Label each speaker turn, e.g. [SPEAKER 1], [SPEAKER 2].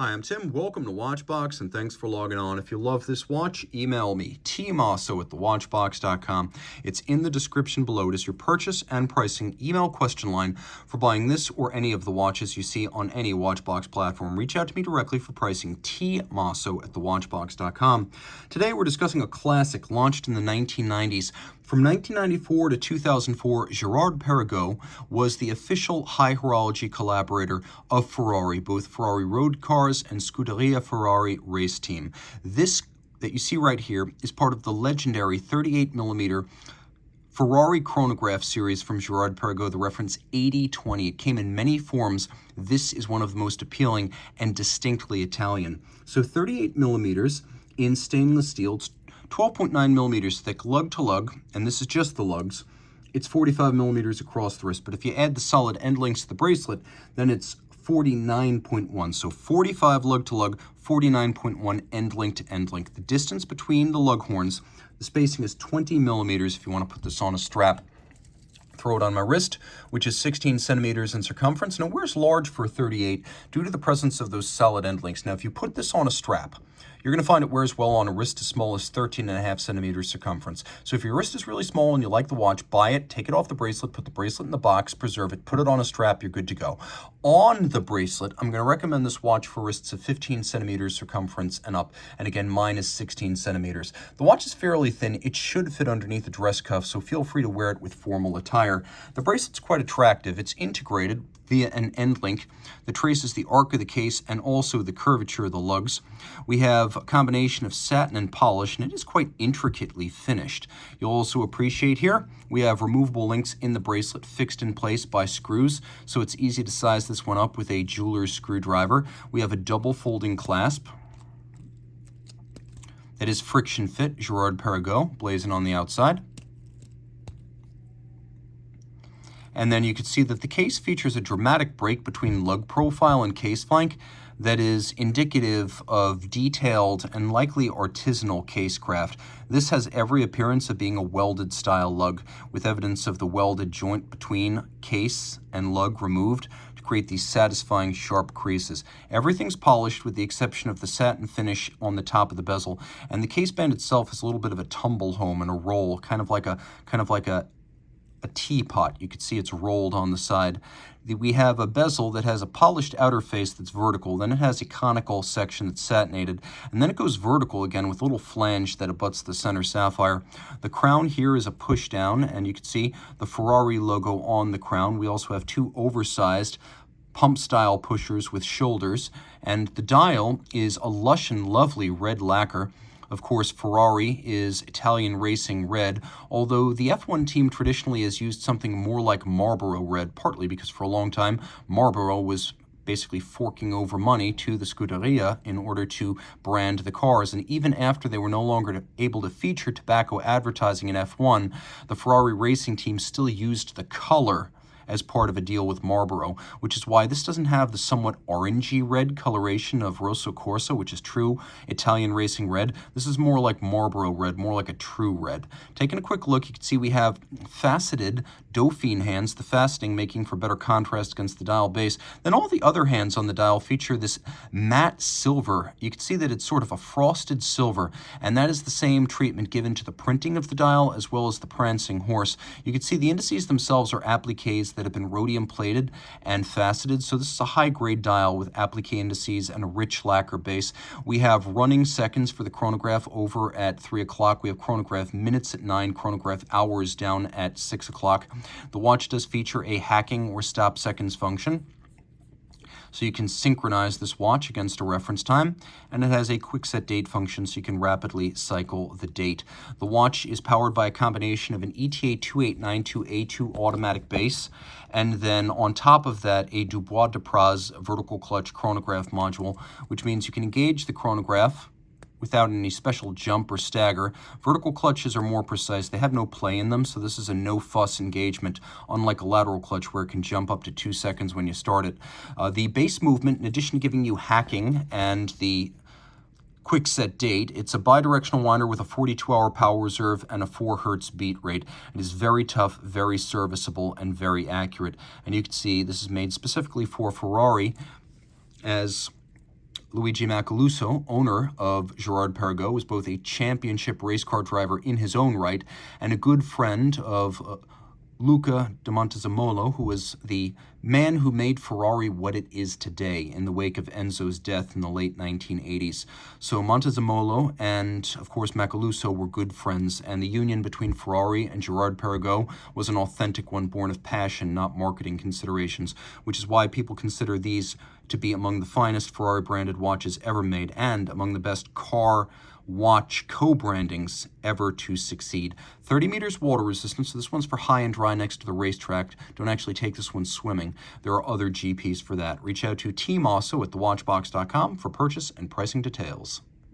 [SPEAKER 1] Hi, I'm Tim. Welcome to Watchbox, and thanks for logging on. If you love this watch, email me, tmosso@thewatchbox.com. It's in the description below. It is your purchase and pricing email question line for buying this or any of the watches you see on any Watchbox platform. Reach out to me directly for pricing, tmosso@thewatchbox.com. Today, we're discussing a classic launched in the 1990s. From 1994 to 2004, Girard-Perregaux was the official high horology collaborator of Ferrari, both Ferrari road cars and Scuderia Ferrari race team. This that you see right here is part of the legendary 38mm Ferrari Chronograph series from Girard-Perregaux, the reference 8020. It came in many forms. This is one of the most appealing and distinctly Italian. So 38mm in stainless steel. It's 12.9 millimeters thick, lug-to-lug, and this is just the lugs. It's 45 millimeters across the wrist, but if you add the solid end links to the bracelet, then it's 49.1. So 45 lug-to-lug, 49.1 end link to end link. The distance between the lug horns, the spacing is 20 millimeters if you want to put this on a strap. Throw it on my wrist, which is 16 centimeters in circumference. Now, it wears large for a 38 due to the presence of those solid end links. Now, if you put this on a strap, you're going to find it wears well on a wrist as small as 13.5 centimeters circumference. So if your wrist is really small and you like the watch, buy it, take it off the bracelet, put the bracelet in the box, preserve it, put it on a strap, you're good to go. On the bracelet, I'm going to recommend this watch for wrists of 15 centimeters circumference and up. And again, mine is 16 centimeters. The watch is fairly thin. It should fit underneath a dress cuff, so feel free to wear it with formal attire. The bracelet's quite attractive. It's integrated via an end link that traces the arc of the case and also the curvature of the lugs. We have a combination of satin and polish, and it is quite intricately finished. You'll also appreciate here, we have removable links in the bracelet fixed in place by screws, so it's easy to size this one up with a jeweler's screwdriver. We have a double folding clasp that is friction fit, Girard-Perregaux, blazoned on the outside. And then you can see that the case features a dramatic break between lug profile and case flank that is indicative of detailed and likely artisanal casecraft. This has every appearance of being a welded style lug, with evidence of the welded joint between case and lug removed to create these satisfying sharp creases. Everything's polished with the exception of the satin finish on the top of the bezel, and the case band itself is a little bit of a tumble home and a roll, kind of like a teapot. You can see it's rolled on the side. We have a bezel that has a polished outer face that's vertical. Then it has a conical section that's satinated. And then it goes vertical again with a little flange that abuts the center sapphire. The crown here is a push down, and you can see the Ferrari logo on the crown. We also have two oversized pump-style pushers with shoulders. And the dial is a lush and lovely red lacquer. Of course, Ferrari is Italian racing red, although the F1 team traditionally has used something more like Marlboro red, partly because for a long time, Marlboro was basically forking over money to the Scuderia in order to brand the cars. And even after they were no longer able to feature tobacco advertising in F1, the Ferrari racing team still used the color as part of a deal with Marlboro, which is why this doesn't have the somewhat orangey red coloration of Rosso Corsa, which is true Italian racing red. This is more like Marlboro red, more like a true red. Taking a quick look, you can see we have faceted Dauphine hands, the faceting making for better contrast against the dial base. Then all the other hands on the dial feature this matte silver. You can see that it's sort of a frosted silver, and that is the same treatment given to the printing of the dial as well as the prancing horse. You can see the indices themselves are appliques that have been rhodium plated and faceted. So this is a high-grade dial with applique indices and a rich lacquer base. We have running seconds for the chronograph over at 3 o'clock. We have chronograph minutes at 9, chronograph hours down at 6 o'clock. The watch does feature a hacking or stop seconds function, so you can synchronize this watch against a reference time, and it has a quick set date function so you can rapidly cycle the date. The watch is powered by a combination of an ETA 2892A2 automatic base, and then on top of that a Dubois de Praz vertical clutch chronograph module, which means you can engage the chronograph without any special jump or stagger. Vertical clutches are more precise. They have no play in them, so this is a no-fuss engagement, unlike a lateral clutch where it can jump up to 2 seconds when you start it. The base movement, in addition to giving you hacking and the quick set date, it's a bidirectional winder with a 42-hour power reserve and a 4 Hz beat rate. It is very tough, very serviceable, and very accurate. And you can see this is made specifically for Ferrari as Luigi Macaluso, owner of Girard-Perregaux, was both a championship race car driver in his own right and a good friend of Luca di Montezemolo, who was the man who made Ferrari what it is today in the wake of Enzo's death in the late 1980s. So Montezemolo and, of course, Macaluso were good friends, and the union between Ferrari and Girard-Perregaux was an authentic one born of passion, not marketing considerations, which is why people consider these to be among the finest Ferrari-branded watches ever made and among the best car watch co-brandings ever to succeed. 30 meters water resistance, so this one's for high and dry next to the racetrack. Don't actually take this one swimming. There are other GPs for that. Reach out to Team Mosso at thewatchbox.com for purchase and pricing details.